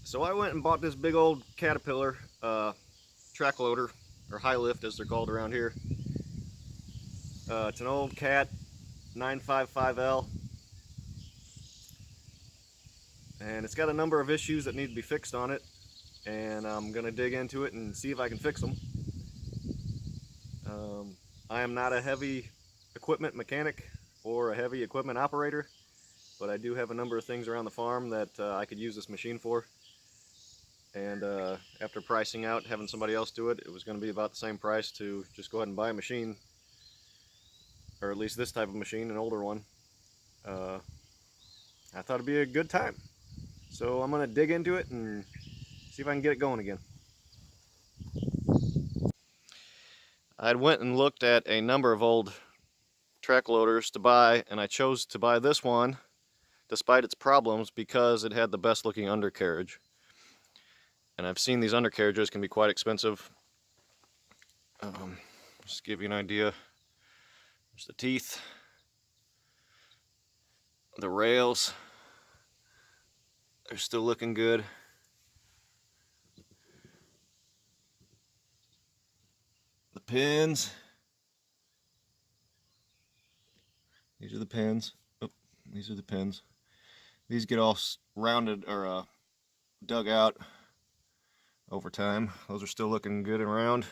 So I went and bought this big old Caterpillar track loader, or high lift as they're called around here. It's an old Cat 955L, and it's got a number of issues that need to be fixed on it, and I'm gonna dig into it and see if I can fix them. I am not a heavy equipment mechanic or a heavy equipment operator, but I do have a number of things around the farm that I could use this machine for. And after pricing out, having somebody else do it, it was going to be about the same price to just go ahead and buy a machine, or at least this type of machine, an older one. I thought it'd be a good time. So I'm going to dig into it and see if I can get it going again. I went and looked at a number of old track loaders to buy, and I chose to buy this one despite its problems because it had the best looking undercarriage. And I've seen these undercarriages can be quite expensive. Just to give you an idea, there's the teeth, the rails, they're still looking good. The pins, these are the pins. Oh, these are the pins. These get all rounded or dug out over time. Those are still looking good and round.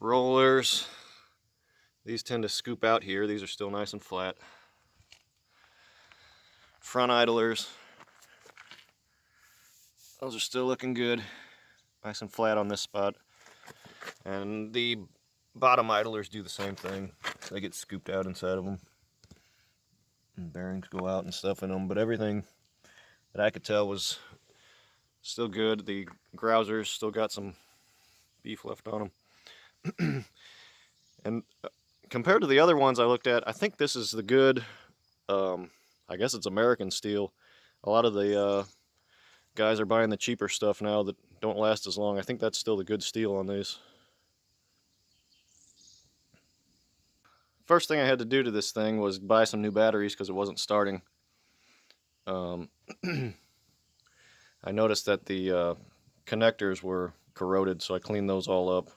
Rollers, these tend to scoop out here. These are still nice and flat. Front idlers, those are still looking good, nice and flat on this spot. And the bottom idlers do the same thing. They get scooped out inside of them, and bearings go out and stuff in them, but everything that I could tell was still good. The grousers still got some beef left on them. And compared to the other ones I looked at, I think this is the good, I guess it's American steel. A lot of the guys are buying the cheaper stuff now that don't last as long. I think that's still the good steel on these. First thing I had to do to this thing was buy some new batteries because it wasn't starting. I noticed that the connectors were corroded, so I cleaned those all up.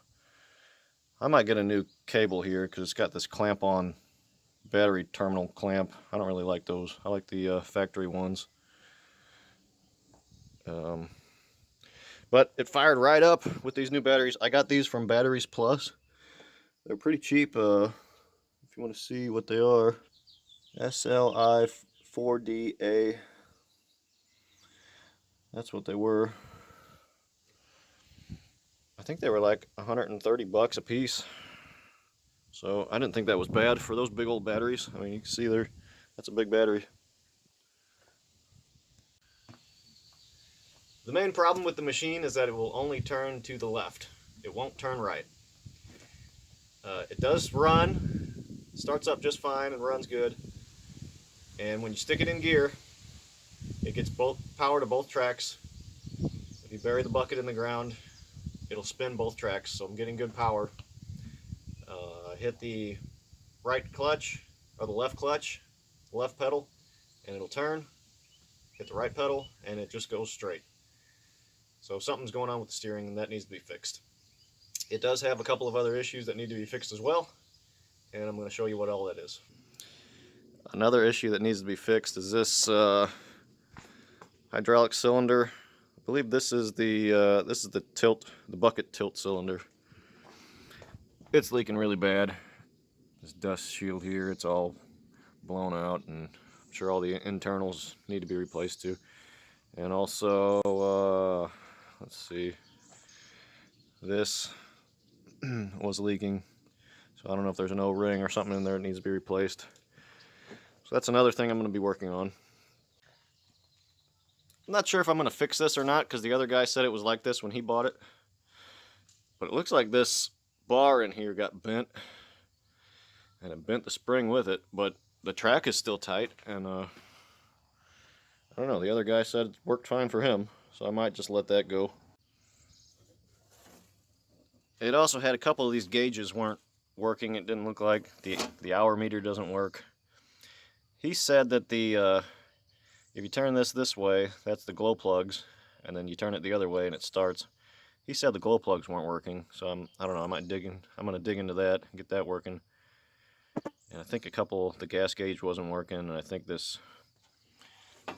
I might get a new cable here because it's got this clamp-on battery terminal clamp. I don't really like those. I like the factory ones. But it fired right up with these new batteries. I got these from Batteries Plus. They're pretty cheap. If you want to see what they are, SLI 4DA. That's what they were. I think they were like 130 bucks a piece. So I didn't think that was bad for those big old batteries. I mean, you can see there, that's a big battery. The main problem with the machine is that it will only turn to the left. It won't turn right. It does run, starts up just fine and runs good. And when you stick it in gear, it gets both power to both tracks. If you bury the bucket in the ground, it'll spin both tracks, so I'm getting good power. Hit the right clutch, or the left clutch, left pedal, and it'll turn. Hit the right pedal, and it just goes straight. So something's going on with the steering, and that needs to be fixed. It does have a couple of other issues that need to be fixed as well, and I'm going to show you what all that is. Another issue that needs to be fixed is this hydraulic cylinder. I believe this is the tilt, the bucket tilt cylinder. It's leaking really bad. This dust shield here, it's all blown out, and I'm sure all the internals need to be replaced too. And also, let's see, this was leaking, so I don't know if there's an O-ring or something in there that needs to be replaced. So that's another thing I'm going to be working on. I'm not sure if I'm going to fix this or not because the other guy said it was like this when he bought it. But it looks like this bar in here got bent, and it bent the spring with it, but the track is still tight, and I don't know, the other guy said it worked fine for him, so I might just let that go. It also had a couple of these gauges weren't working. It didn't look like the hour meter doesn't work. He said that the if you turn this way, that's the glow plugs, and then you turn it the other way and it starts. He said the glow plugs weren't working, so I don't know, I'm gonna dig into that and get that working. And I think the gas gauge wasn't working, and I think this,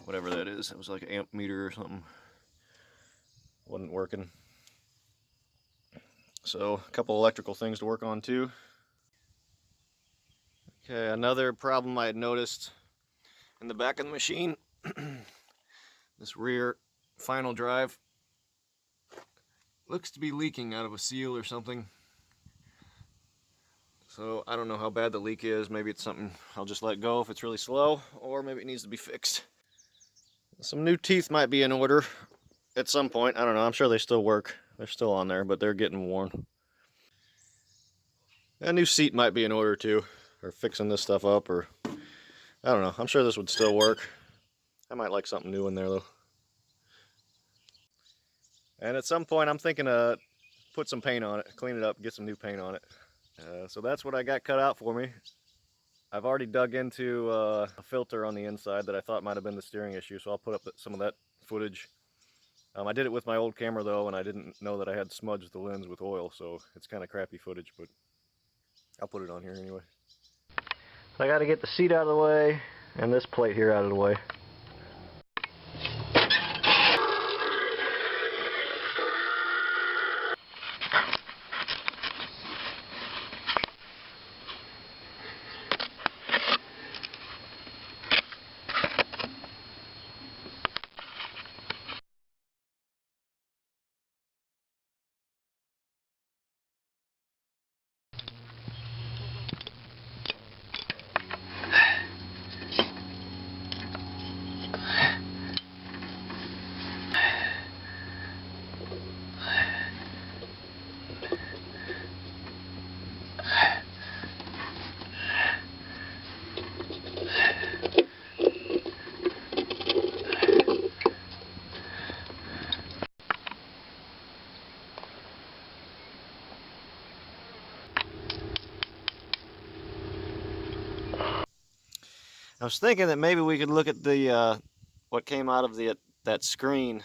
whatever that is, it was like an amp meter or something, wasn't working. So a couple electrical things to work on too. Okay, another problem I had noticed in the back of the machine, this rear final drive looks to be leaking out of a seal or something. So I don't know how bad the leak is. Maybe it's something I'll just let go if it's really slow, or maybe it needs to be fixed. Some new teeth might be in order at some point. I don't know. I'm sure they still work. They're still on there, but they're getting worn. A new seat might be in order too, or fixing this stuff up, or I don't know. I'm sure this would still work. I might like something new in there though. And at some point I'm thinking to put some paint on it, clean it up, get some new paint on it. So that's what I got cut out for me. I've already dug into a filter on the inside that I thought might have been the steering issue, so I'll put up some of that footage. I did it with my old camera though, and I didn't know that I had smudged the lens with oil, so it's kind of crappy footage, but I'll put it on here anyway. I got to get the seat out of the way and this plate here out of the way. I was thinking that maybe we could look at the what came out of that screen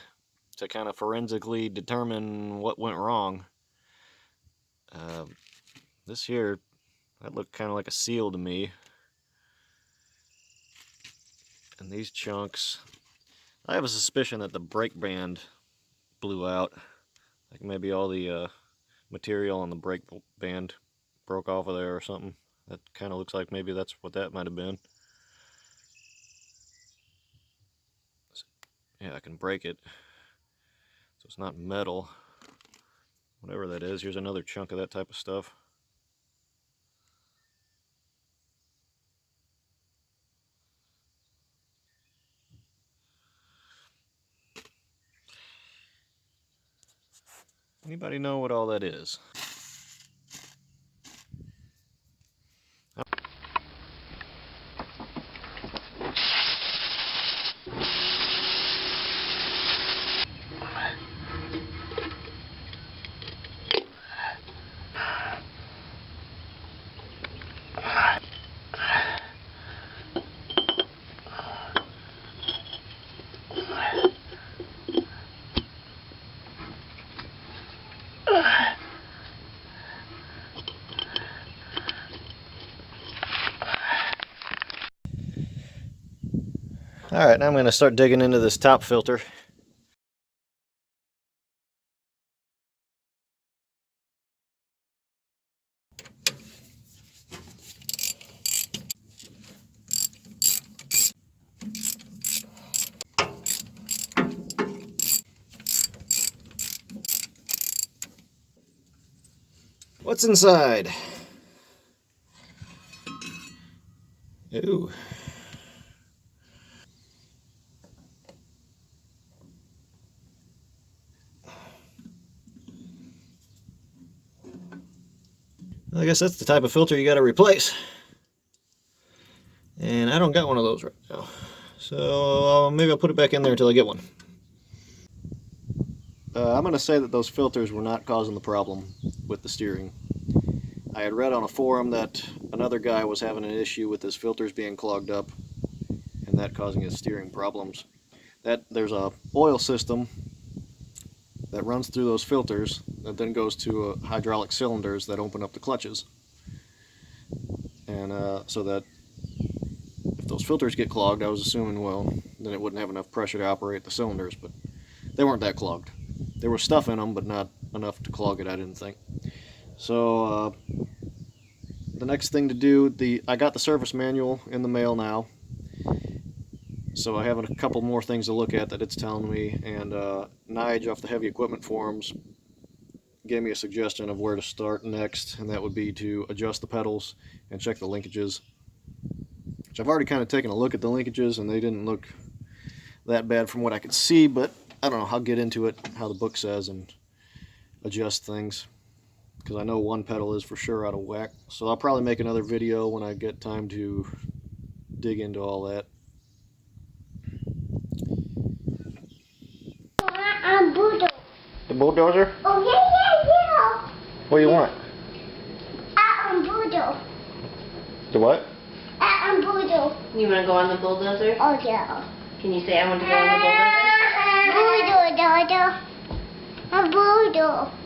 to kind of forensically determine what went wrong. This here, that looked kind of like a seal to me. And these chunks, I have a suspicion that the brake band blew out. Like maybe all the material on the brake band broke off of there or something. That kind of looks like maybe that's what that might have been. Yeah, I can break it, so it's not metal. Whatever that is, here's another chunk of that type of stuff. Anybody know what all that is? Alright, now I'm going to start digging into this top filter. What's inside? Ooh. I guess that's the type of filter you got to replace. And I don't got one of those right now. So maybe I'll put it back in there until I get one. I'm going to say that those filters were not causing the problem with the steering. I had read on a forum that another guy was having an issue with his filters being clogged up and that causing his steering problems. there's a oil system that runs through those filters that then goes to hydraulic cylinders that open up the clutches. And so that if those filters get clogged, I was assuming, well, then it wouldn't have enough pressure to operate the cylinders, but they weren't that clogged. There was stuff in them, but not enough to clog it, I didn't think. So the next thing to do, I got the service manual in the mail now, so I have a couple more things to look at that it's telling me, and Nige off the heavy equipment forums gave me a suggestion of where to start next, and that would be to adjust the pedals and check the linkages, which I've already kind of taken a look at the linkages, and they didn't look that bad from what I could see, but I don't know, I'll get into it, how the book says, and adjust things, because I know one pedal is for sure out of whack. So I'll probably make another video when I get time to dig into all that. Bulldozer. The bulldozer? Oh, yeah. What do you want? Bulldozer. The what? Bulldozer. You want to go on the bulldozer? Oh, yeah. Can you say I want to go on the bulldozer? Bulldozer. Bulldozer.